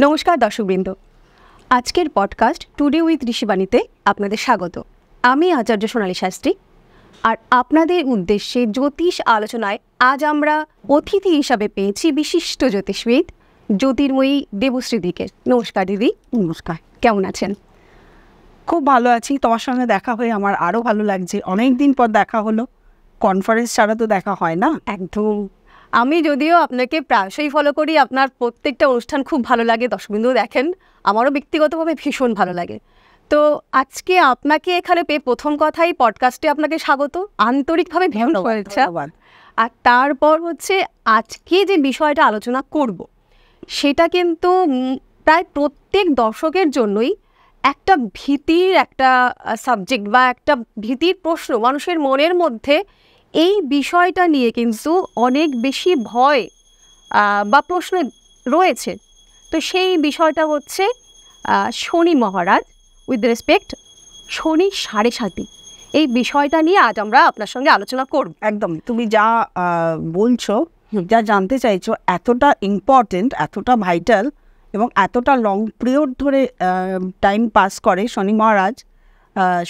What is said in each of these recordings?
নমস্কার দর্শকবৃন্দ, আজকের পডকাস্ট টুডে উইথ ঋষিবাণীতে আপনাদের স্বাগত। আমি আচার্য সোনালী শাস্ত্রী, আর আপনাদের উদ্দেশ্যে জ্যোতিষ আলোচনায় আজ আমরা অতিথি হিসাবে পেয়েছি বিশিষ্ট জ্যোতিষবিদ জ্যোতির্ময়ী দেবশ্রীদিকে। নমস্কার দিদি। নমস্কার। কেমন আছেন? খুব ভালো আছি। তোমার সঙ্গে দেখা হয়ে আমার আরও ভালো লাগছে। অনেক দিন পর দেখা হলো, কনফারেন্স ছাড়া তো দেখা হয় না। একদম। আমি যদিও আপনাকে প্রায়শই ফলো করি, আপনার প্রত্যেকটা অনুষ্ঠান খুব ভালো লাগে, দর্শকবৃন্দও দেখেন, আমারও ব্যক্তিগতভাবে ভীষণ ভালো লাগে। তো আজকে আপনাকে এখানে পেয়ে প্রথম কথাই পডকাস্টে আপনাকে স্বাগত, আন্তরিকভাবে ভীষণ শুভেচ্ছা। আর তারপর হচ্ছে আজকে যে বিষয়টা আলোচনা করব সেটা কিন্তু প্রায় প্রত্যেক দর্শকের জন্যই একটা ভীতির একটা সাবজেক্ট বা একটা ভীতির প্রশ্ন। মানুষের মনের মধ্যে এই বিষয়টা নিয়ে কিন্তু অনেক বেশি ভয় বা প্রশ্ন রয়েছে। তো সেই বিষয়টা হচ্ছে শনি মহারাজ, উইথ রেসপেক্ট শনি 7.5 এই বিষয়টা নিয়ে আজ আমরা আপনার সঙ্গে আলোচনা করব। একদম, তুমি যা বলছো, যা জানতে চাইছো, এতটা ইম্পর্টেন্ট, এতটা ভাইটাল এবং এতটা লং পিরিয়ড ধরে টাইম পাস করে শনি মহারাজ।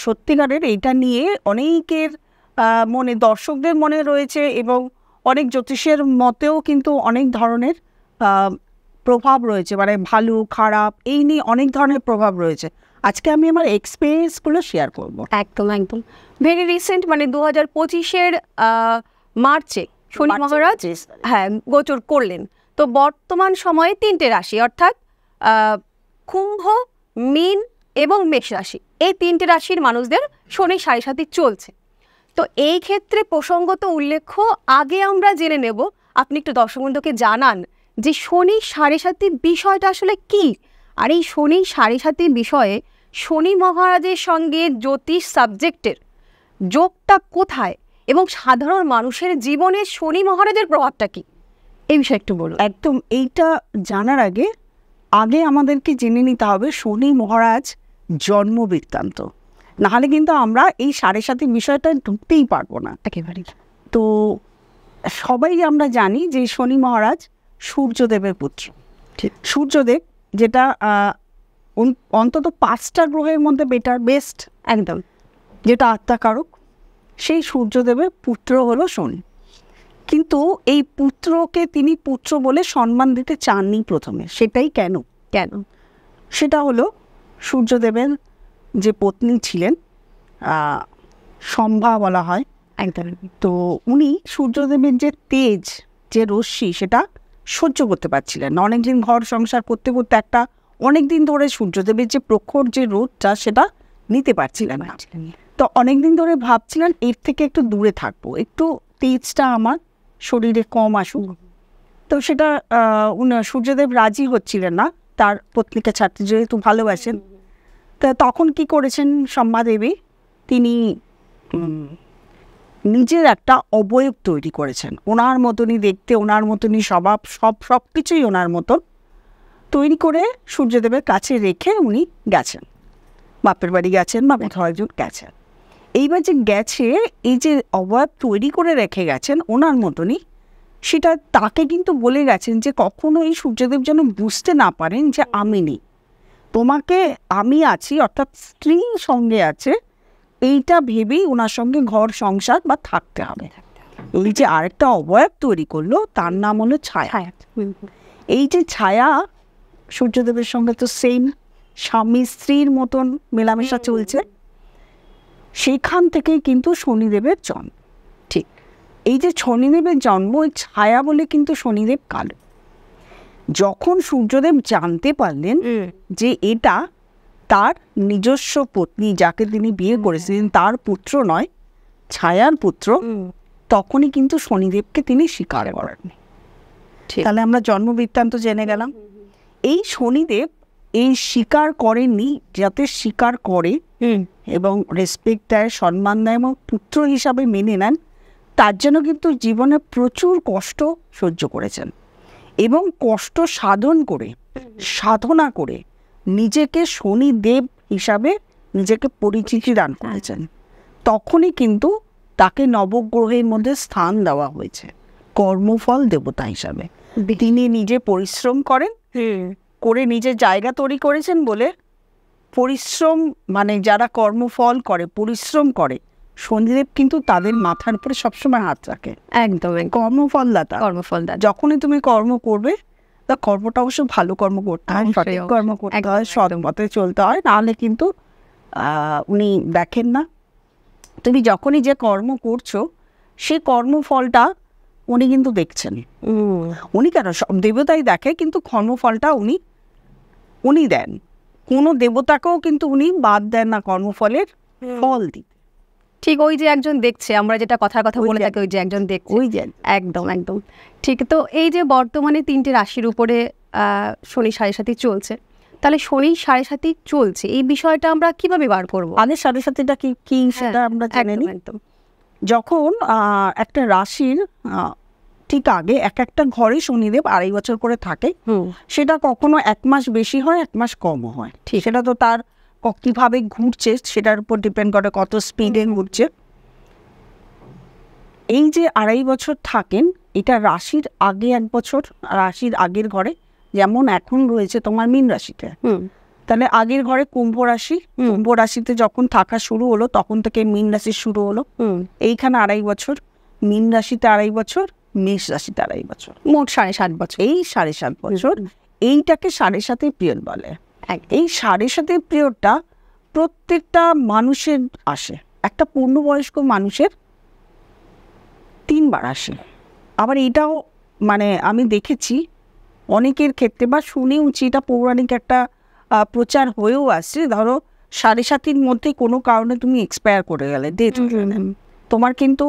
সত্যিকারের এইটা নিয়ে অনেকের মনে, দর্শকদের মনে রয়েছে এবং অনেক জ্যোতিষের মতেও কিন্তু অনেক ধরনের প্রভাব রয়েছে, মানে ভালো খারাপ এই নিয়ে অনেক ধরনের প্রভাব রয়েছে। আজকে আমি আমার এক্সপিরিয়েন্সগুলো শেয়ার করবো। একদম একদম ভেরি রিসেন্ট, মানে 2025-এর মার্চে শনি মহারাজ গোচর করলেন। তো বর্তমান সময়ে 3টে রাশি, অর্থাৎ কুম্ভ, মীন এবং মেষ রাশি, এই 3টে রাশির মানুষদের শনি 7.5 চলছে। তো এই ক্ষেত্রে প্রসঙ্গত উল্লেখ্য আগে আমরা জেনে নেব, আপনি একটু দর্শকবৃন্দকে জানান যে শনি 7.5 বিষয়টা আসলে কি, আর এই শনি 7.5 বিষয়ে শনি মহারাজের সঙ্গে জ্যোতিষ সাবজেক্টের যোগটা কোথায় এবং সাধারণ মানুষের জীবনে শনি মহারাজের প্রভাবটা কি, এই বিষয়ে একটু বলুন। একদম, এইটা জানার আগে আমাদেরকে জেনে নিতে হবে শনি মহারাজ জন্ম বৃত্তান্ত, নাহলে কিন্তু আমরা এই 7.5 বিষয়টা ঢুকতেই পারবো না একেবারে। তো সবাই আমরা জানি যে শনি মহারাজ সূর্যদেবের পুত্র। সূর্যদেব যেটা অন্তত 5টা গ্রহের মধ্যে বেস্ট, একদম, যেটা আত্মাকারক, সেই সূর্যদেবের পুত্র হলো শনি। কিন্তু এই পুত্রকে তিনি পুত্র বলে সম্মান দিতে চাননি প্রথমে। সেটাই কেন সেটা হলো সূর্যদেবের যে পত্নী ছিলেন, সম্ভা বলা হয়, একদম। তো উনি সূর্যদেবের যে তেজ, যে রশ্মি, সেটা সহ্য করতে পারছিলেন না। অনেকদিন ঘর সংসার করতে করতে একটা অনেকদিন ধরে সূর্যদেবের যে প্রখর যে রোদটা, সেটা নিতে পারছিলেন না। তো অনেকদিন ধরে ভাবছিলেন এর থেকে একটু দূরে থাকবো, একটু তেজটা আমার শরীরে কম আসুক। তো সেটা সূর্যদেব রাজি হচ্ছিলেন না তার পত্নীকে ছাড়তে, যেহেতু ভালোবাসেন। তা তখন কি করেছেন সম্ভা দেবী, তিনি নিজের একটা অবয়ব তৈরি করেছেন, ওনার মতনই দেখতে, ওনার মতনই স্বভাব, সব কিছুই ওনার মতন তৈরি করে সূর্যদেবের কাছে রেখে উনি গেছেন, বাপের বাড়ি গেছেন বা কোথাও একজন গেছেন। এইবার যে গেছে, এই যে অবয়ব তৈরি করে রেখে গেছেন ওনার মতনই, সেটা তাকে কিন্তু বলে গেছেন যে কখনো এই সূর্যদেব যেন বুঝতে না পারেন যে আমি নেই, তোমাকে আমি আছি, অর্থাৎ স্ত্রী সঙ্গে আছে, এইটা ভেবেই ওনার সঙ্গে ঘর সংসার বা থাকতে হবে। এই যে আরেকটা অবয়ব তৈরি করলো, তার নাম হলো ছায়া। এই যে ছায়া, সূর্যদেবের সঙ্গে তো সেম স্বামী স্ত্রীর মতন মেলামেশা চলছে, সেইখান থেকেই কিন্তু শনিদেবের জন্ম। ঠিক এই যে শনিদেবের জন্ম, ছায়া বলে কিন্তু শনিদেব কালো। যখন সূর্যদেব জানতে পারলেন যে এটা তার নিজস্ব পত্নী, যাকে তিনি বিয়ে করেছিলেন, তার পুত্র নয়, ছায়ার পুত্র, তখনই কিন্তু শনিদেবকে তিনি স্বীকার করেন। তাহলে আমরা জন্ম বৃত্তান্ত জেনে গেলাম। এই শনিদেব এই স্বীকার করেননি, যাতে স্বীকার করে এবং রেসপেক্ট দেয়, সম্মান দেয় এবং পুত্র হিসাবে মেনে নেন, তার জন্য কিন্তু জীবনে প্রচুর কষ্ট সহ্য করেছেন এবং কষ্ট সাধনা করে নিজেকে শনিদেব হিসাবে নিজেকে পরিচিতি দান করেছেন। তখনই কিন্তু তাকে নবগ্রহের মধ্যে স্থান দেওয়া হয়েছে কর্মফল দেবতা হিসাবে। তিনি নিজে পরিশ্রম করেন করে নিজের জায়গা তৈরি করেছেন বলে পরিশ্রম, মানে যারা কর্মফল করে, পরিশ্রম করে, শনিদেব কিন্তু তাদের মাথার উপরে সবসময় হাত রাখে। একদম কর্মফলদাতা। কর্মফলদাতা। যখনই তুমি কর্ম করবে, তা কর্মটা অবশ্য ভালো কর্ম করতে হয়, সঠিক কর্ম করতে হয়, সৎ পথে চলতে হয়, নাহলে কিন্তু উনি দেখেন না। তুমি যখনই যে কর্ম করছো সে কর্মফলটা উনি কিন্তু দেখছেন। উনি কেন, সব দেবতাই দেখে, কিন্তু কর্মফলটা উনি দেন। কোনো দেবতাকেও কিন্তু উনি বাদ দেন না কর্মফলের ফল দিতে। ঠিক ওই যে একজন দেখছে, আমরা যেটা কথার কথা বলে থাকি, ওই যে একজন দেখছে, ওই যে একদম একদম ঠিক। তো এই যে বর্তমানে 3টে রাশির উপরে শনি 7.5 চলছে, তাহলে শনি 7.5 চলছে, এই বিষয়টা আমরা কিভাবে বার করবো? আগে 7.5টা কি সেটা আমরা জেনে নিই। একদম। যখন একটা রাশির ঠিক আগে একটা ঘরে শনিদেব 2.5 বছর করে থাকে, সেটা কখনো 1 মাস বেশি হয়, 1 মাস কমও হয়। ঠিক, সেটা তো তার কিভাবে ঘুরছে সেটার উপর ডিপেন্ড করে, কত স্পিডে ঘুরছে। এই যে 2.5 বছর থাকেন, এটা রাশির আগে 1 বছর, রাশির আগের ঘরে, যেমন এখন রয়েছে তোমার মীন রাশিতে, তাহলে আগের ঘরে কুম্ভ রাশি, কুম্ভ রাশিতে যখন থাকা শুরু হলো তখন থেকে মীন রাশি শুরু হলো। এইখানে 2.5 বছর, মীন রাশিতে 2.5 বছর, মেষ রাশিতে 2.5 বছর, মোট 7.5 বছর। এই 7.5 বছর, এইটাকে 7.5 পিরিয়ড বলে। এই 7.5 পিরিয়ডটা প্রত্যেকটা মানুষের আসে, একটা পূর্ণবয়স্ক মানুষের 3 বার আসে। আবার এটাও মানে আমি দেখেছি অনেকের ক্ষেত্রে, বা শুনেওছি, এটা পৌরাণিক একটা প্রচার হয়েও আসছে। ধরো 7.5 মধ্যে কোনো কারণে তুমি এক্সপায়ার করে গেলে, ডেথ, তোমার কিন্তু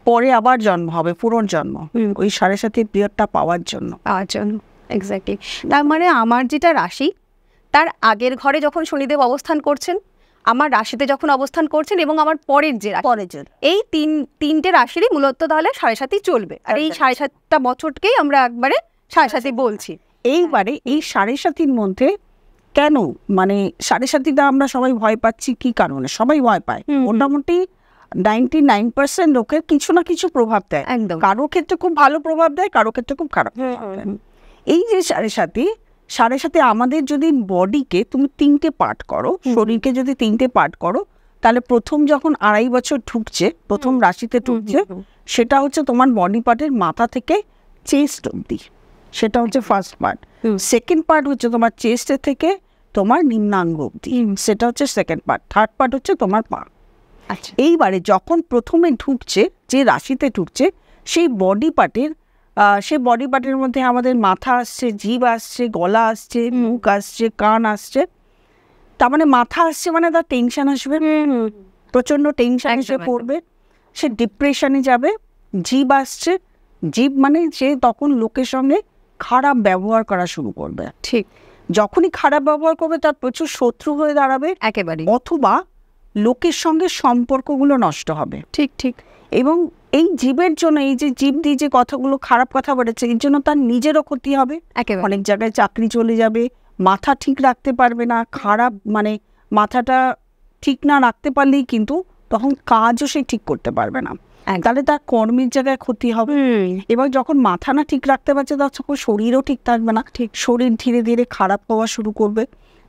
পরে আবার জন্ম হবে, পুনর্জন্ম, ওই 7.5 পিরিয়ডটা পাওয়ার জন্য। এক্স্যাক্টলি। তার মানে আমার যেটা রাশি, তার আগের ঘরে যখন শনিদেব অবস্থান করছেন, আমার রাশিতে যখন অবস্থান করছেন, এবং আমার পরের যে এই 3টে রাশিরই মূলত তাহলে 7.5 চলবে। আর এই 7.5টা বছরকেই আমরা একবারে 7.5 বলছি। এইবারে এই 7.5 মধ্যে কেন, মানে 7.5টা আমরা সবাই ভয় পাচ্ছি, কি কারণে সবাই ভয় পায়? মোটামুটি 99% লোকের কিছু না কিছু প্রভাব দেয়। একদম। কারো ক্ষেত্রে খুব ভালো প্রভাব দেয়, কারো ক্ষেত্রে খুব খারাপ প্রভাব দেয়। এই যে 7.5 আমাদের যদি বডিকে তুমি 3টে পার্ট করো, শরীরকে যদি 3টে পার্ট করো, তাহলে প্রথম যখন 2.5 বছর ঢুকছে, প্রথম রাশিতে ঢুকছে, সেটা হচ্ছে তোমার বডি পার্টের মাথা থেকে চেস্ট অব্দি, সেটা হচ্ছে ফার্স্ট পার্ট। সেকেন্ড পার্ট হচ্ছে তোমার চেস্টের থেকে তোমার নিম্নাঙ্গ অব্দি, সেটা হচ্ছে সেকেন্ড পার্ট। থার্ড পার্ট হচ্ছে তোমার পা। আচ্ছা, এইবারে যখন প্রথমে ঢুকছে, যে রাশিতে ঢুকছে, সেই বডি পার্টের মধ্যে আমাদের মাথা আসছে, জিভ আসছে, গলা আসছে, মুখ আসছে, কান আসছে। তার মানে মাথা আসছে মানে তার টেনশন আসবে, প্রচন্ড টেনশন এসে পড়বে, সে ডিপ্রেশনে যাবে। জিভ আসছে, জিভ মানে সে তখন লোকের সঙ্গে খারাপ ব্যবহার করা শুরু করবে। ঠিক, যখনই খারাপ ব্যবহার করবে তার প্রচুর শত্রু হয়ে দাঁড়াবে একেবারে, অথবা লোকের সঙ্গে সম্পর্কগুলো নষ্ট হবে। ঠিক ঠিক। এবং এই জীবের জন্য, এই যে জীব দিয়ে যে কথাগুলো, খারাপ কথা বলেছে, এর জন্য তার নিজেরও ক্ষতি হবে। অনেক জায়গায় চাকরি চলে যাবে, মাথা ঠিক রাখতে পারবে না, খারাপ মানে মাথাটা ঠিক না রাখতে পারলেই কিন্তু তখন কাজও সে ঠিক করতে পারবে না, তাহলে তার কর্মের জায়গায় ক্ষতি হবে। এবং যখন মাথা না ঠিক রাখতে পারছে, তখন শরীরও ঠিক থাকবে না, ঠিক শরীর ধীরে ধীরে খারাপ হওয়া শুরু করবে।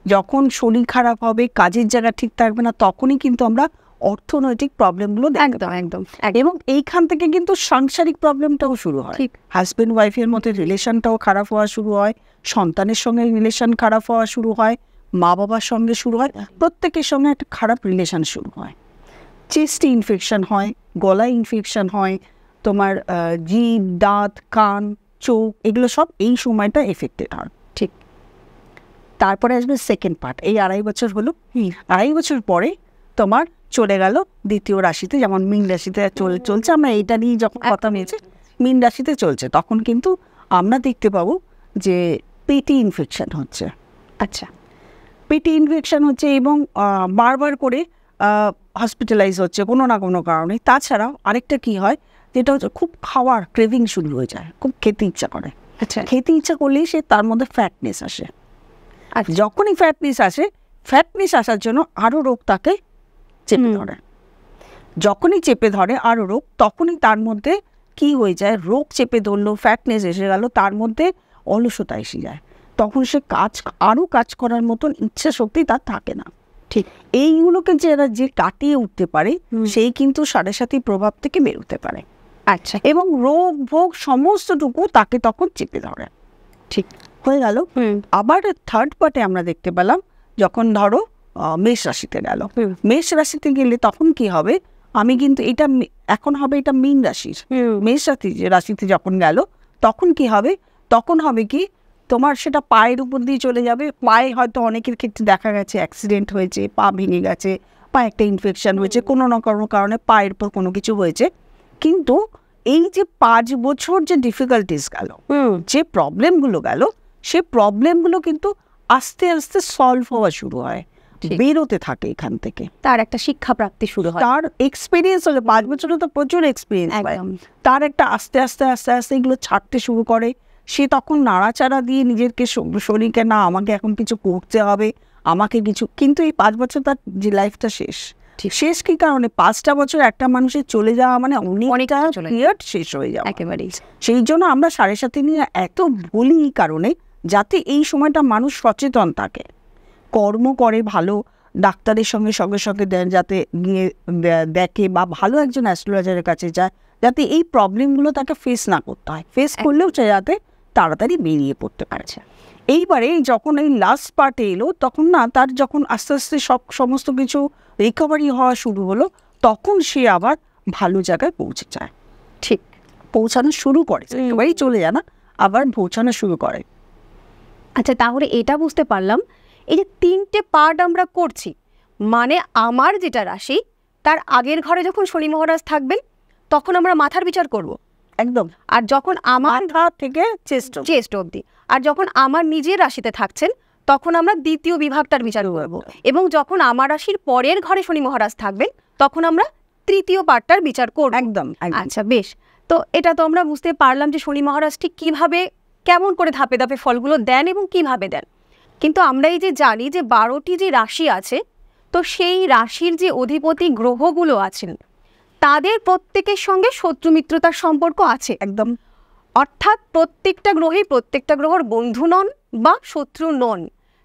যখন শরীর খারাপ হবে, কাজের জায়গা ঠিক থাকবে না, তখনই কিন্তু আমরা অর্থনৈতিক প্রবলেমগুলো একদম একদম। এবং এইখান থেকে কিন্তু সাংসারিক প্রবলেমটাও শুরু হয়। হাজব্যান্ড ওয়াইফের মধ্যে রিলেশনটাও খারাপ হওয়া শুরু হয়, সন্তানের সঙ্গে রিলেশন খারাপ হওয়া শুরু হয়, মা বাবার সঙ্গে শুরু হয়, প্রত্যেকের সঙ্গে একটা খারাপ রিলেশন শুরু হয়। চেস্টে ইনফেকশন হয়, গলায় ইনফেকশন হয়, তোমার জিভ, দাঁত, কান, চোখ, এগুলো সব এই সময়টা এফেক্টেড হয়। ঠিক, তারপরে আসবে সেকেন্ড পার্ট। এই 2.5 বছর হলো, 2.5 বছর পরে তোমার চলে গেল দ্বিতীয় রাশিতে, যেমন মীন রাশিতে চলছে। আমরা এইটা নিয়ে যখন কথা বলছি, মীন রাশিতে চলছে, তখন কিন্তু আমরা দেখতে পাবো যে পেটে ইনফেকশন হচ্ছে। আচ্ছা, পেটে ইনফেকশন হচ্ছে এবং বারবার করে হসপিটালাইজ হচ্ছে কোনো না কোনো কারণে। তাছাড়াও আরেকটা কি হয়, যেটা হচ্ছে খুব খাওয়ার ক্রেভিং শুরু হয়ে যায়, খুব খেতে ইচ্ছা করে। আচ্ছা, খেতে ইচ্ছা করলেই সে তার মধ্যে ফ্যাটনেস আসে। আর যখনই ফ্যাটনেস আসে, ফ্যাটনেস আসার জন্য আরও রোগ তাকে চেপে ধরে। যখনই চেপে ধরে আরও রোগ, তখনই তার মধ্যে কি হয়ে যায়, রোগ চেপে ধরলো, ফ্যাটনেস এসে গেল, তার মধ্যে অলসতা এসে যায়। তখন সে আরও কাজ করার মতন ইচ্ছা শক্তি তার থাকে না। ঠিক। এইগুলোকে যে কাটিয়ে উঠতে পারে সেই কিন্তু 7.5 প্রভাব থেকে বেরোতে পারে। আচ্ছা, এবং রোগ ভোগ সমস্তটুকু তাকে তখন চেপে ধরে। ঠিক হয়ে গেল। আবার থার্ড পার্টে আমরা দেখতে পেলাম যখন ধরো মেষ রাশিতে গেল, মেষ রাশিতে গেলে তখন কি হবে, আমি কিন্তু এটা এখন হবে এটা মীন রাশির, মেষ রাশিতে যখন গেল তখন কি হবে, তখন হবে কি তোমার সেটা পায়ের উপর দিয়ে চলে যাবে। পায়ে হয়তো অনেকের ক্ষেত্রে দেখা গেছে অ্যাক্সিডেন্ট হয়েছে, পা ভেঙে গেছে, পা একটা ইনফেকশন হয়েছে, কোনো না কোনো কারণে পায়ের উপর কোনো কিছু হয়েছে, কিন্তু এই যে 5 বছর যে ডিফিকাল্টিস গেল, যে প্রবলেমগুলো গেল, সে প্রবলেমগুলো কিন্তু আস্তে আস্তে সলভ হওয়া শুরু হয়, বেরোতে থাকে এখান থেকে, তার একটা শিক্ষা প্রাপ্তি শুরু হয়। তার এক্সপিরিয়েন্স হলে 5 বছরে তো প্রচুর এক্সপিরিয়েন্স হয়, তার একটা আস্তে আস্তে আস্তে আস্তে এগুলো ছাড়তে শুরু করে। সে তখন নাড়াচাড়া দিয়ে নিজেকে শরীরকে, না আমাকে এখন কিছু করতে হবে, আমাকে কিছু, কিন্তু এই 5 বছর তার যে লাইফটা শেষ কি কারণে, 5টা বছর একটা মানুষের চলে যাওয়া মানে অনেকটা পিরিয়ড শেষ হয়ে যাওয়া একেবারেই। সেই জন্য আমরা 7.5 নিয়ে এত বলি এই কারণে, যাতে এই সময়টা মানুষ সচেতন থাকে, কর্ম করে ভালো, ডাক্তারের সঙ্গে সঙ্গে সঙ্গে যাতে গিয়ে দেখে বা ভালো একজন অ্যাস্ট্রোলজারের কাছে যায়, যাতে এই প্রবলেমগুলো তাকে ফেস না করতে হয়, ফেস করলেও যাতে তাড়াতাড়ি বেরিয়ে পড়তে পারছে। এইবারে যখন এই লাস্ট পার্টে এলো, তখন না তার যখন আস্তে আস্তে সমস্ত কিছু রিকভারি হওয়া শুরু হলো, তখন সে আবার ভালো জায়গায় পৌঁছে যায়, ঠিক পৌঁছানো শুরু করে, একেবারেই চলে যায় না, আবার পৌঁছানো শুরু করে। আচ্ছা, তাহলে এটা বুঝতে পারলাম, এই যে 3টে পার্ট আমরা করছি, মানে আমার যেটা রাশি তার আগের ঘরে যখন শনি মহারাজ থাকবেন তখন আমরা মাথার বিচার করব একদম, আর যখন আমার মাথা থেকে চেস্ট অবধি, আর যখন আমার নিজের রাশিতে থাকছেন তখন আমরা দ্বিতীয় বিভাগটার বিচার করব, এবং যখন আমার রাশির পরের ঘরে শনি মহারাজ থাকবেন তখন আমরা তৃতীয় পার্টটার বিচার করব। একদম। আচ্ছা, বেশ। তো এটা তো আমরা বুঝতে পারলাম যে শনি মহারাজ ঠিক কীভাবে, কেমন করে ধাপে ধাপে ফলগুলো দেন এবং কিভাবে দেন। কিন্তু আমরা এই যে জানি যে 12টি যে রাশি আছে, তো সেই রাশির যে অধিপতি গ্রহগুলো আছেন তাদের প্রত্যেকের সঙ্গে শত্রু মিত্রতার সম্পর্ক আছে একদম, অর্থাৎ প্রত্যেকটা গ্রহই প্রত্যেকটা গ্রহর বন্ধু নন বা শত্রু নন।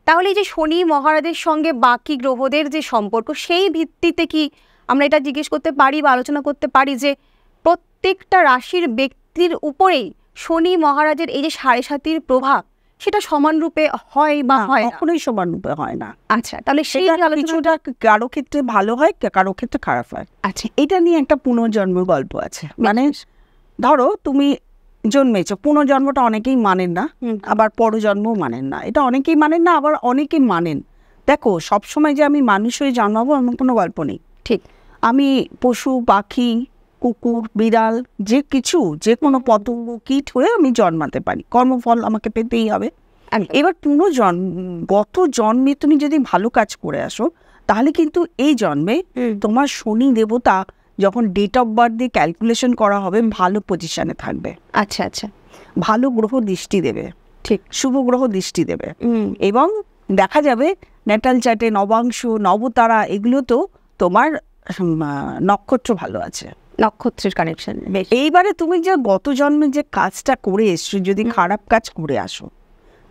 তাহলে এই যে শনি মহারাজের সঙ্গে বাকি গ্রহদের যে সম্পর্ক, সেই ভিত্তিতে কি আমরা এটা জিজ্ঞেস করতে পারি বা আলোচনা করতে পারি যে প্রত্যেকটা রাশির ব্যক্তির উপরেই শনি মহারাজের এই যে 7.5 প্রভাব সেটা সমানরূপে হয় বা হয়? কখনোই সমানরূপে হয় না। আচ্ছা, তাহলে সেই কিছুটা কারো ক্ষেত্রে ভালো হয়, কারো ক্ষেত্রে খারাপ হয়। আচ্ছা, এটা নিয়ে একটা পুনর্জন্মের গল্প আছে। মানে ধরো তুমি জন্মেছো, পুনর্জন্মটা অনেকেই মানেন না, আবার পরজন্মও মানেন না, এটা অনেকেই মানেন না, আবার অনেকেই মানেন। দেখো, সবসময় যে আমি মানুষ হয়ে জন্মাবো এমন কোনো গল্প নেই। ঠিক, আমি পশু পাখি, কুকুর বিড়াল, যে কিছু, যে কোনো পতঙ্গ কীট হয়ে আমি জন্মাতে পারি, কর্মফল আমাকে পেতেই হবে। এবার গত জন্মে তুমি যদি ভালো কাজ করে আসো, তাহলে কিন্তু এই জন্মে তোমার শনি দেবতা যখন ডেট অফ বার্থ দিয়ে ক্যালকুলেশন করা হবে ভালো পজিশনে থাকবে। আচ্ছা আচ্ছা, ভালো গ্রহ দৃষ্টি দেবে, ঠিক, শুভ গ্রহ দৃষ্টি দেবে, এবং দেখা যাবে ন্যাটাল চার্টে নবাংশ, নবতারা, এগুলো তো তোমার নক্ষত্র ভালো আছে, নক্ষত্রের কানেকশন। এইবারে তুমি যে গত জন্মে যে কাজটা করে এসছো, যদি খারাপ কাজ করে আসো,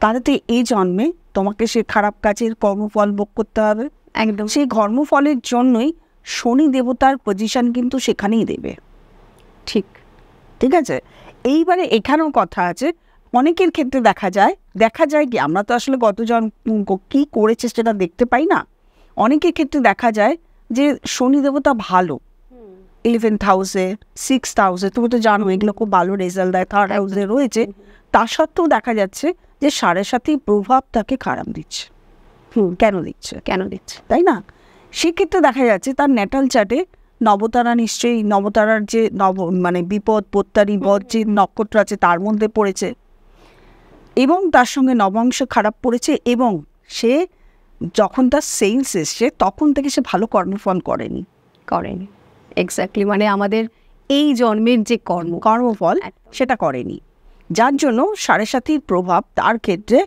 তাহলে তো এই জন্মে তোমাকে সে খারাপ কাজের কর্মফল ভোগ করতে হবে। একদম, সেই কর্মফলের জন্যই শনি দেবতার পজিশন কিন্তু সেখানেই দেবে। ঠিক, ঠিক আছে। এইবারে এখানেও কথা আছে, অনেকের ক্ষেত্রে দেখা যায় কি, আমরা তো আসলে গত জন্ম কি করেছে সেটা দেখতে পাই না। অনেকের ক্ষেত্রে দেখা যায় যে শনি দেবতা ভালো 11th হাউসে, 6th হাউসে, তুমি তো জানো এগুলো খুব ভালো রেজাল্ট দেয়, 3rd হাউসে রয়েছে, তা সত্ত্বেও দেখা যাচ্ছে যে 7.5 প্রভাব তাকে খারাপ দিচ্ছে। কেন দিচ্ছে তাই না? সেক্ষেত্রে দেখা যাচ্ছে তার ন্যাটাল চার্টে নবতারা, নিশ্চয়ই নবতারার যে মানে বিপদ পত্তারি বধ যে নক্ষত্র আছে তার মধ্যে পড়েছে, এবং তার সঙ্গে নবাংশ খারাপ পড়েছে, এবং সে যখন তার সেলস এসছে তখন থেকে সে ভালো কর্মফল করেনি। এক্স্যাক্টলি, মানে আমাদের এই জন্মের যে কর্মফল সেটা করেনি, যার জন্য 7.5 প্রভাব তার ক্ষেত্রে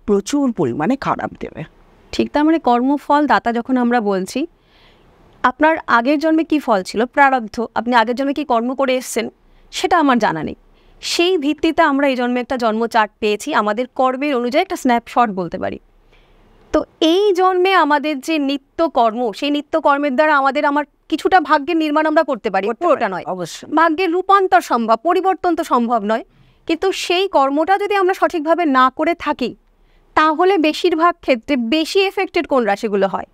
প্রচুর পরিমাণে খারাপ দেবে। ঠিক, তার মানে কর্মফল দাতা যখন আমরা বলছি, আপনার আগের জন্মে কি ফল ছিল, প্রারব্ধ, আপনি আগের জন্মে কি কর্ম করে এসছেন সেটা আমার জানা নেই, সেই ভিত্তিতে আমরা এই জন্মে একটা জন্ম চার্ট পেয়েছি, আমাদের কর্মের অনুযায়ী একটা স্ন্যাপশট বলতে পারি। তো এই জন্মে আমাদের যে নিত্য কর্ম, সেই নিত্য কর্মের দ্বারা আমার কিছুটা ভাগ্যের নির্মাণ আমরা করতে পারি, পুরোটা নয়। অবশ্যই ভাগ্যের রূপান্তর সম্ভব, পরিবর্তন তো সম্ভব নয়, কিন্তু সেই কর্মটা যদি আমরা সঠিকভাবে না করে থাকি, তাহলে বেশিরভাগ ক্ষেত্রে বেশি এফেক্টেড কোন রাশিগুলো হয়?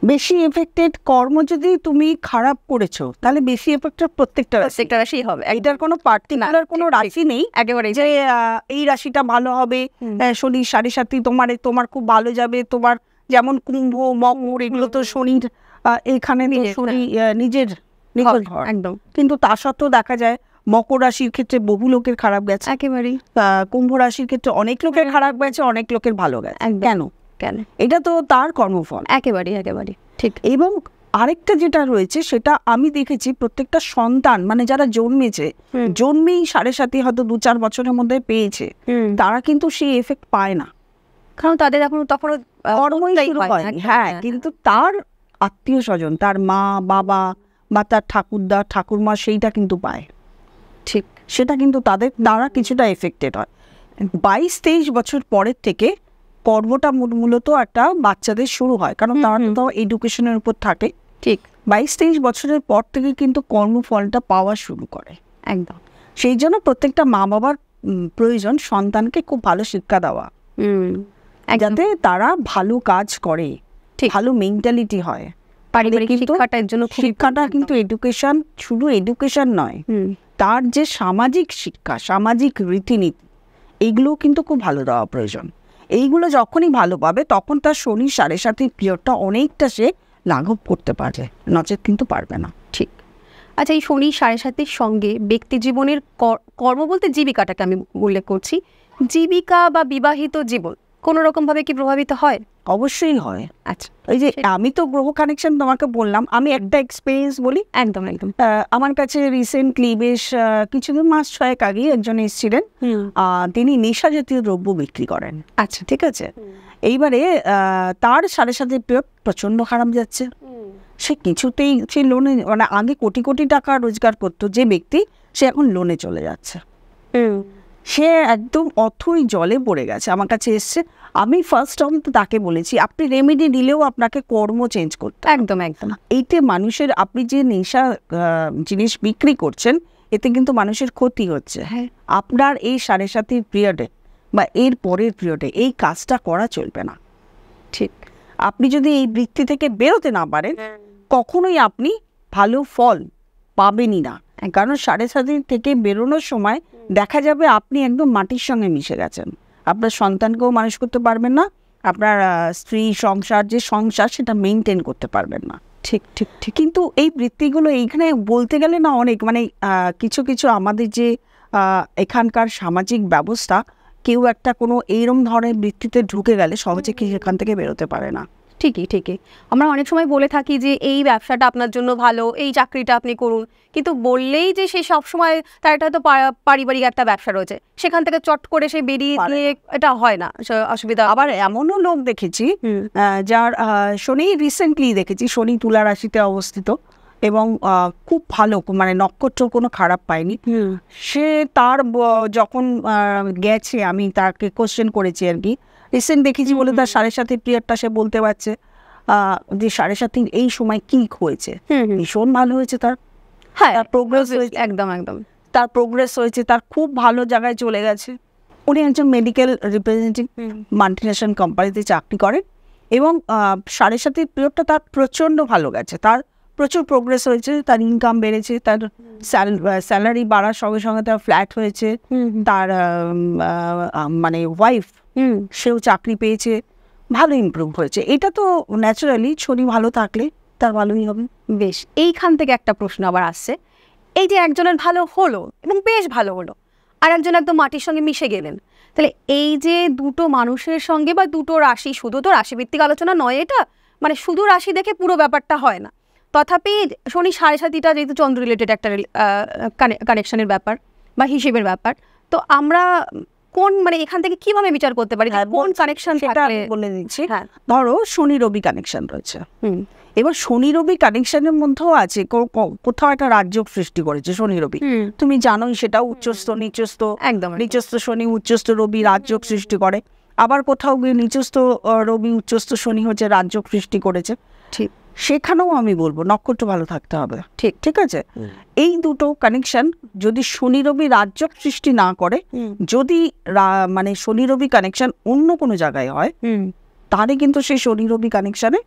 বেশি এফেক্টেড কর্ম যদি তুমি খারাপ করেছো, তাহলে বেশি এফেক্টেড প্রত্যেকটা রাশি হবে। এটার কোনো পার্টিকুলার কোনো রাশি নেই একেবারে যে এই রাশিটা ভালো হবে, শনি 7.5 তোমার খুব ভালো যাবে। তোমার যেমন কুম্ভ, মকর, এগুলো তো শনির এখানে শনি নিজের ঘর একদম। কিন্তু তা সত্ত্বেও দেখা যায় মকর রাশির ক্ষেত্রে বহু লোকের খারাপ গেছে, একেবারেই। কুম্ভ রাশির ক্ষেত্রে অনেক লোকের খারাপ গেছে, অনেক লোকের ভালো গেছে। কেন? এটা তো তার কর্মফল। একেবারে ঠিক। এবং আরেকটা যেটা রয়েছে, সেটা আমি দেখেছি প্রত্যেকটা সন্তান, মানে যারা জন্মেই 7.5 হয়তো 2-4 বছরের মধ্যে পেয়েছে, তারা কিন্তু সেই এফেক্ট পায় না, কারণ তাদের তখনও কর্মই শুরু হয়। হ্যাঁ, কিন্তু তার আত্মীয় স্বজন, তার মা বাবা বা তার ঠাকুরদা ঠাকুরমা সেইটা কিন্তু পায়। ঠিক, সেটা কিন্তু তারা কিছুটা এফেক্টেড হয়। 22-23 বছর পরের থেকে কর্মটা মূলত একটা বাচ্চাদের শুরু হয়, কারণ তারা তো এডুকেশনের উপর থাকে। ঠিক, 22-23 বছরের পর থেকে কিন্তু কর্মফলটা পাওয়া শুরু করে। একদম। সেই জন্য প্রত্যেকটা মা বাবার প্রয়োজন সন্তানকে খুব ভালো শিক্ষা দেওয়া, যাতে তারা ভালো কাজ করে, ভালো মেন্টালিটি হয়। পারিবারিক শিক্ষাটা কিন্তু এডুকেশন, শুধু এডুকেশন নয়, তার যে সামাজিক শিক্ষা, সামাজিক রীতিনীতি, এইগুলো কিন্তু খুব ভালো দেওয়া প্রয়োজন। এইগুলো যখনই ভালো পাবে, তখন তার শনি 7.5 পিরিয়ডটা অনেকটা সে লাঘব করতে পারে, নচেত কিন্তু পারবে না। ঠিক। আচ্ছা, এই শনি 7.5 সঙ্গে ব্যক্তি জীবনের কর্ম বলতে জীবিকাটাকে আমি উল্লেখ করছি, জীবিকা বা বিবাহিত জীবন কোনো রকম ভাবে কি প্রভাবিত হয়? অবশ্যই হয়। আচ্ছা, এই যে আমি তো গ্রহ কানেকশন তোমাকে বললাম, আমি একটা এক্সপিরিয়েন্স বলি। একদম। আমার কাছে রিসেন্টলি বেশ কিছুদিন, মাস 6 আগে একজন এসেছিলেন, তিনি নেশা জাতীয় দ্রব্য বিক্রি করেন। আচ্ছা, ঠিক আছে। এইবারে তার 7.5 পিরিয়ড প্রচন্ড খারাপ যাচ্ছে। সে কিছুতেই, সে লোনে, মানে আগে কোটি কোটি টাকা রোজগার করতো যে ব্যক্তি, সে এখন লোনে চলে যাচ্ছে। সে একদম অথই জলে পড়ে গেছে, আমার কাছে এসছে। আমি ফার্স্ট টাইম তো তাকে বলেছি, আপনি রেমেডি নিলেও আপনাকে কর্ম চেঞ্জ করতে। একদম। এইতে মানুষের, আপনি যে নেশা জিনিস বিক্রি করছেন, এতে কিন্তু মানুষের ক্ষতি হচ্ছে। হ্যাঁ, আপনার এই 7.5 পিরিয়ডে বা এর পরের পিরিয়ডে এই কাজটা করা চলবে না। ঠিক। আপনি যদি এই বৃত্তি থেকে বেরোতে না পারেন, কখনোই আপনি ভালো ফল পাবেনই না। কারণ 7.5 থেকে বেরোনোর সময় দেখা যাবে আপনি একদম মাটির সঙ্গে মিশে গেছেন। আপনার সন্তানকেও মানুষ করতে পারবেন না, আপনার স্ত্রী সংসার, যে সংসার, সেটা মেনটেন করতে পারবেন না। ঠিক। কিন্তু এই বৃত্তিগুলো এইখানে বলতে গেলে না অনেক, মানে কিছু আমাদের যে এখানকার সামাজিক ব্যবস্থা, কেউ একটা কোনো এইরকম ধরনের বৃত্তিতে ঢুকে গেলে সহজে কি সেখান থেকে বেরোতে পারে না। ঠিকই। আমরা অনেক সময় বলে থাকি যে এই ব্যবসাটা আপনার জন্য ভালো, এই চাকরিটা আপনি করুন, কিন্তু বললেই যে সে সবসময় তার একটা হয়তো পারিবারিক একটা ব্যবসা রয়েছে, সেখান থেকে চট করে সে বেরিয়ে গিয়ে এটা হয় না, অসুবিধা। আবার এমনও লোক দেখেছি যার শনি, রিসেন্টলি দেখেছি শনি তুলা রাশিতে অবস্থিত এবং খুব ভালো, মানে নক্ষত্র কোনো খারাপ পায়নি। সে তার যখন গেছে, আমি তাকে কোশ্চেন করেছি আর কি, রিসেন্ট দেখেছি বলে তার 7.5 পিরিয়ডটা সে বলতে পারছে যে 7.5 এই সময় কি হয়েছে, ভীষণ ভালো হয়েছে তার। হ্যাঁ, প্রোগ্রেস হয়েছে, একদম। তার প্রোগ্রেস হয়েছে, তার খুব ভালো জায়গায় চলে গেছে। উনি একজন মেডিকেল রিপ্রেজেন্টেটিভ, মাল্টিন্যাশনাল কোম্পানিতে চাকরি করেন এবং 7.5 পিরিয়ডটা তার প্রচণ্ড ভালো গেছে, তার প্রচুর প্রোগ্রেস হয়েছে, তার ইনকাম বেড়েছে, তার স্যালারি বাড়ার সঙ্গে সঙ্গে তার ফ্ল্যাট হয়েছে, তার মানে ওয়াইফ, সেও চাকরি পেয়েছে, ভালো ইমপ্রুভ হয়েছে। এটা তো ন্যাচারালি শনি ভালো থাকলে তার ভালোই হবে। বেশ, এইখান থেকে একটা প্রশ্ন আবার আসছে, এই যে একজনের ভালো হলো এবং বেশ ভালো হলো, আর একজন একদম মাটির সঙ্গে মিশে গেলেন, তাহলে এই যে দুটো মানুষের সঙ্গে বা দুটো রাশি, শুধু তো রাশিভিত্তিক আলোচনা নয় এটা, মানে শুধু রাশি দেখে পুরো ব্যাপারটা হয় না, তথাপি শনি 7.5টা যেহেতু চন্দ্র রিলেটেড একটা কানেকশনের ব্যাপার বা হিসেবের ব্যাপার, তো আমরা কোন, মানে এখান থেকে কিভাবে বিচার করতে পারি কোন কানেকশন সেটা বলে দিচ্ছি। ধরো শনি রবি কানেকশন রয়েছে, এবার শনি রবি কানেকশনের মধ্যেও আছে কোথাও একটা রাজ্য সৃষ্টি করেছে শনি রবি, তুমি জানোই সেটা উচ্চস্থ নিচস্থ, একদম নিচস্থ শনি উচ্চস্থ রবি রাজযোগ সৃষ্টি করে। আবার কোথাও গিয়ে নিচস্থ রবি উচ্চস্থ শনি হচ্ছে রাজযোগ সৃষ্টি করেছে। ঠিক, সেখানেও আমি বলবো নক্ষত্র ভালো থাকতে হবে। ঠিক ঠিক আছে, এই দুটো কানেকশন যদি শনি রবি রাজযোগ সৃষ্টি না করে, যদি মানে শনি রবি কানেকশন অন্য কোনো জায়গায় হয়, তাহলে কিন্তু সেই শনি রবি কানেকশনে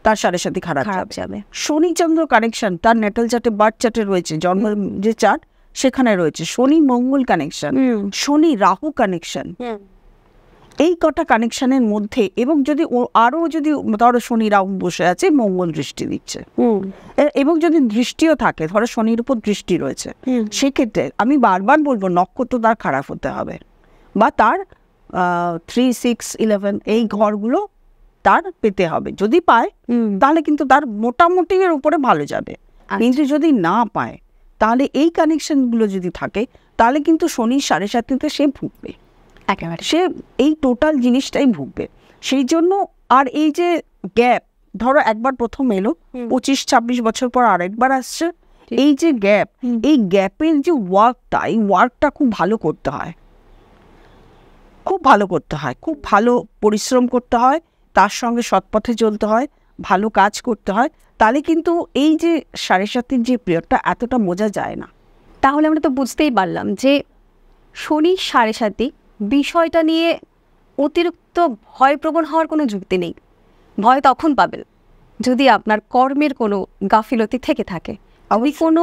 তার সাড়ে সাথে খারাপ যাবে। শনি চন্দ্র কানেকশন তার নেটাল চার্টে বার্থ চার্টে রয়েছে, জন্ম যে চার্ট সেখানে রয়েছে। শনি মঙ্গল কানেকশন, শনি রাহু কানেকশন, এই কটা কানেকশনের মধ্যে, এবং যদি আরো যদি ধরো শনি রাহু বসে আছে, মঙ্গল দৃষ্টি দিচ্ছে, এবং যদি দৃষ্টিও থাকে, ধরো শনির উপর দৃষ্টি রয়েছে, সেক্ষেত্রে আমি বারবার বলবো নক্ষত্র তার খারাপ হতে হবে, বা তার 3, 6, 11 এই ঘরগুলো তার পেতে হবে। যদি পায় তাহলে কিন্তু তার মোটামুটি এর উপরে ভালো যাবে। কিন্তু যদি না পায়, তাহলে এই কানেকশনগুলো যদি থাকে, তাহলে কিন্তু শনির 7.5 সে ভুগবে, একেবারে সে এই টোটাল জিনিসটাই ভুগবে। সেই জন্য আর এই যে গ্যাপ, ধরো একবার প্রথম এলো, 25-26 বছর পর আরেকবার আসছে, এই যে গ্যাপ, এই গ্যাপের যে ওয়ার্কটা, এই ওয়ার্কটা খুব ভালো করতে হয়, খুব ভালো করতে হয়, খুব ভালো পরিশ্রম করতে হয়, তার সঙ্গে সৎপথে চলতে হয়, ভালো কাজ করতে হয়, তাহলে কিন্তু এই যে 7.5 যে পিরিয়ডটা এতটা বোঝা যায় না। তাহলে আমরা তো বুঝতেই পারলাম যে শনি 7.5 বিষয়টা নিয়ে অতিরিক্ত ভয়প্রবণ হওয়ার কোনো যুক্তি নেই। ভয় তখন পাবেন যদি আপনার কর্মের কোনো গাফিলতি থেকে থাকে, আপনি কোনো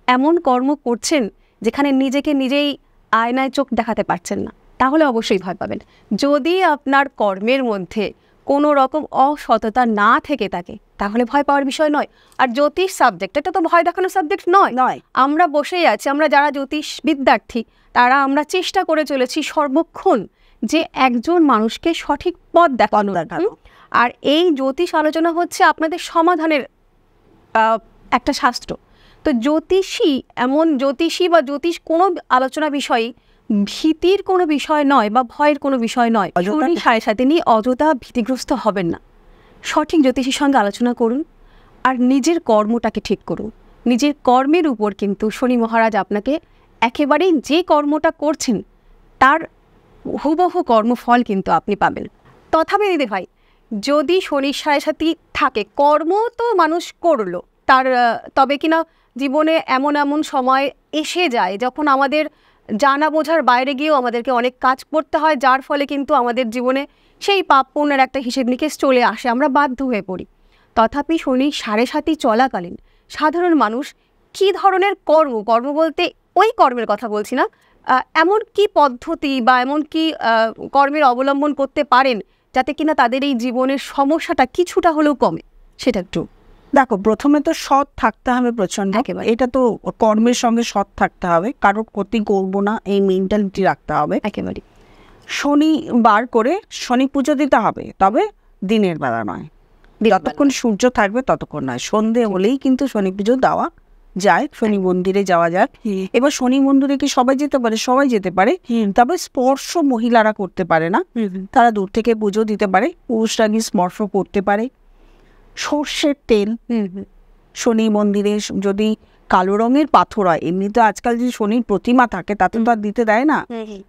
এমন কর্ম করছেন যেখানে নিজেকে নিজেই আয়নায় চোখ দেখাতে পারছেন না, তাহলে অবশ্যই ভয় পাবেন। যদি আপনার কর্মের মধ্যে কোনো রকম অসততা না থেকে থাকে, তাহলে ভয় পাওয়ার বিষয় নয়। আর জ্যোতিষ সাবজেক্ট, এটা তো ভয় দেখানোর সাবজেক্ট নয়। আমরা বসেই আছি, আমরা যারা জ্যোতিষ বিদ্যার্থী, তারা আমরা চেষ্টা করে চলেছি সর্বক্ষণ যে একজন মানুষকে সঠিক পথ দেখানো। আর এই জ্যোতিষ আলোচনা হচ্ছে আপনাদের সমাধানের একটা শাস্ত্র। তো জ্যোতিষী বা জ্যোতিষ কোনো আলোচনা বিষয়ে ভীতির কোনো বিষয় নয়, বা ভয়ের কোনো বিষয় নয়। শনি 7.5 নিয়ে অযথা ভীতিগ্রস্ত হবেন না। সঠিক জ্যোতিষীর সঙ্গে আলোচনা করুন, আর নিজের কর্মটাকে ঠিক করুন। নিজের কর্মের উপর কিন্তু শনি মহারাজ আপনাকে একেবারেই যে কর্মটা করছেন তার হুবহু কর্মফল কিন্তু আপনি পাবেন। তথাপি দিদি ভাই, যদি শনির 7.5 থাকে, কর্ম তো মানুষ করলো তার, তবে কিনা জীবনে এমন এমন সময় এসে যায় যখন আমাদের জানা বোঝার বাইরে গিয়েও আমাদেরকে অনেক কাজ করতে হয়, যার ফলে কিন্তু আমাদের জীবনে সেই পাপ পুণ্যের একটা হিসেব নিকেশ চলে আসে, আমরা বাধ্য হয়ে পড়ি। তথাপি শনি 7.5 চলাকালীন সাধারণ মানুষ কী ধরনের কর্ম বলতে ওই কর্মের কথা বলছি না, এমন কি পদ্ধতি বা এমন কি কর্মের অবলম্বন করতে পারেন যাতে কিনা তাদের এই জীবনের সমস্যাটা কিছুটা হলেও কমে, সেটা একটু দেখো। প্রথমে তো সৎ থাকতে হবে প্রচন্ড, এটা তো কর্মের সঙ্গে সৎ থাকতে হবে, কারোর ক্ষতি করবো না এই মেন্টালিটি রাখতে হবে একেবারে। শনি বার করে শনি পুজো দিতে হবে, তবে দিনের বেলা নয়, যতক্ষণ সূর্য থাকবে ততক্ষণ নয়। সন্ধে হলেই কিন্তু শনি পুজো দেওয়া যায়, শনি মন্দিরে যাওয়া যায়। এবার শনি মন্দিরে কি সবাই যেতে পারে? সবাই যেতে পারে, তবে স্পর্শ মহিলারা করতে পারে না, তারা দূর থেকে পুজো দিতে পারে, পুরুষরা গিয়ে স্পর্শ করতে পারে। সর্ষের তেল শনি মন্দিরে, যদি কালো রঙের পাথর হয়, এমনিতে আজকাল যে শনির প্রতিমা থাকে তাতে তো আর দিতে দেয় না,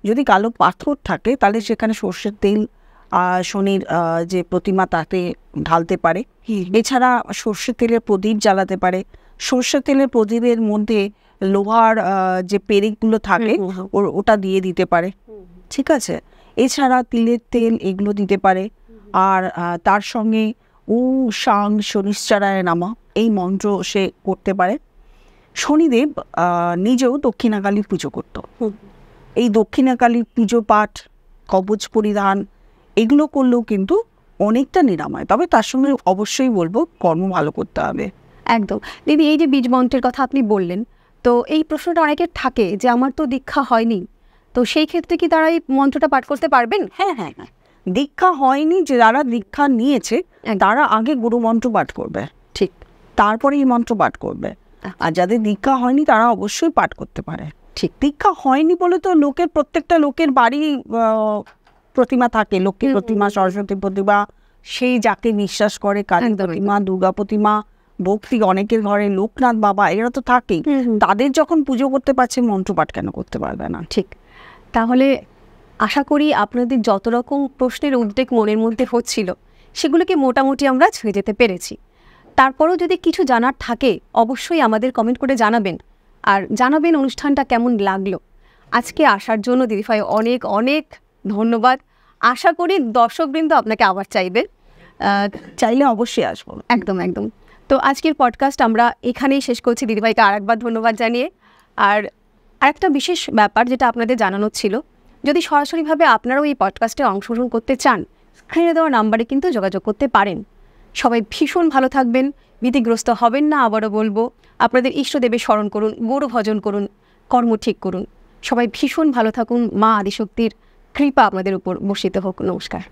যদি কালো পাথর থাকে তাহলে সেখানে সর্ষের তেল শনির যে প্রতিমা তাতে ঢালতে পারে। এছাড়া সর্ষের তেলের প্রদীপ জ্বালাতে পারে। সর্ষের তেলের প্রদীপের মধ্যে লোহার যে পেরেকগুলো থাকে ওটা দিয়ে দিতে পারে, ঠিক আছে। এছাড়া তিলের তেল এগুলো দিতে পারে। আর তার সঙ্গে শাং শনিশ্চরায় নামা এই মন্ত্র সে করতে পারে। শনিদেব নিজেও দক্ষিণাকালীর পুজো করত। এই দক্ষিণাকালীর পুজো পাঠ, কবচ পরিধান এগুলো করলেও কিন্তু অনেকটা নিরাময়। তবে তার সঙ্গে অবশ্যই বলবো কর্ম ভালো করতে হবে। একদম দিদি, এই যে বীজ মন্ত্রের কথা আপনি বললেন, তো এই প্রশ্নটা অনেকের থাকে যে আমার তো দীক্ষা হয়নি, তো সেই ক্ষেত্রে কি তারা এই মন্ত্রটা পাঠ করতে পারবেন? হ্যাঁ হ্যাঁ হ্যাঁ, দীক্ষা হয়নি যে যারা দীক্ষা নিয়েছে তারা আগে গুরু মন্ত্র পাঠ করবে, ঠিক, তারপরে এই মন্ত্র পাঠ করবে। আর যাদের দীক্ষা হয়নি তারা অবশ্যই পাঠ করতে পারে। ঠিক, দীক্ষা হয়নি বলে তো প্রত্যেকটা লোকের বাড়ি প্রতিমা থাকে, লক্ষ্মী প্রতিমা, সরস্বতী প্রতিমা, সেই যাকে বিশ্বাস করে কালী একদম, প্রতিমা, দুর্গা প্রতিমা, ভক্তি অনেকের ঘরে লোকনাথ বাবা এরা তো থাকেই, তাদের যখন পুজো করতে পারছে মন্ত্রপাঠ কেন করতে পারবে না? ঠিক। তাহলে আশা করি আপনাদের যত রকম প্রশ্নের উদ্বেগ মনের মধ্যে হচ্ছিল সেগুলোকে মোটামুটি আমরা ছুঁয়ে যেতে পেরেছি। তারপরেও যদি কিছু জানার থাকে অবশ্যই আমাদের কমেন্ট করে জানাবেন, আর জানাবেন অনুষ্ঠানটা কেমন লাগলো। আজকে আসার জন্য দিদিভাই অনেক অনেক ধন্যবাদ। আশা করি দর্শকবৃন্দ আপনাকে আবার চাইবে। চাইলে অবশ্যই আসবো। একদম একদম। তো আজকের পডকাস্ট আমরা এখানেই শেষ করছি, দিদিভাইকে আরেকবার ধন্যবাদ জানিয়ে। আর আরেকটা বিশেষ ব্যাপার যেটা আপনাদের জানানোর ছিল, যদি সরাসরিভাবে আপনারাও এই পডকাস্টে অংশগ্রহণ করতে চান, স্ক্রিনে দেওয়া নাম্বারে কিন্তু যোগাযোগ করতে পারেন। সবাই ভীষণ ভালো থাকবেন, ভীতিগ্রস্ত হবেন না। আবারও বলবো, আপনাদের ইষ্টদেবের স্মরণ করুন, গুরু ভজন করুন, কর্ম ঠিক করুন। সবাই ভীষণ ভালো থাকুন, মা আদিশক্তির কৃপা আপনাদের উপর বর্ষিত হোক। নমস্কার।